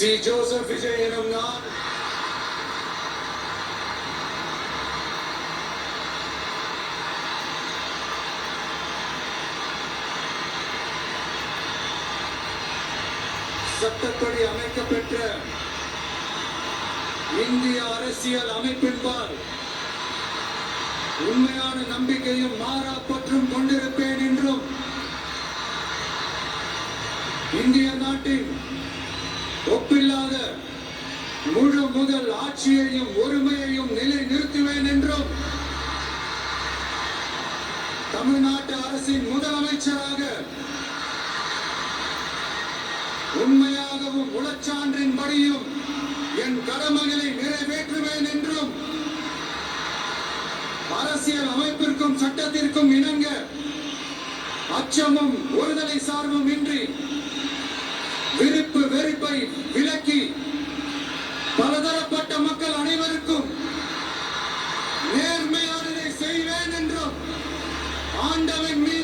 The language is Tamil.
சி ஜோசப் விஜய் எனும் நான் சட்டப்படி அமைக்கப்பெற்ற இந்திய அரசியல் அமைப்பின்பால் உண்மையான நம்பிக்கையும் மாறா பற்றும் கொண்டிருப்பேன் என்றும் இந்திய நாட்டின் ஒப்பில்லாத முழு முதல் ஆட்சியையும் ஒருமையையும் நிலைநிறுத்துவேன் என்றும் தமிழ்நாட்டு அரசின் முதலமைச்சராக உண்மையாகவும் உளச்சான்றின்படியும் என் கடமைகளை நிறைவேற்றுவேன் என்றும் அரசியல் அமைப்பிற்கும் சட்டத்திற்கும் இணங்க அச்சமும் ஒருதலை சார்பும் இன்றி விருப்பு வெறுப்பை விலக்கி பலதரப்பட்ட மக்கள் அனைவருக்கும் நேர்மையானதை செய்வேன் என்றும் ஆண்டவன் மீது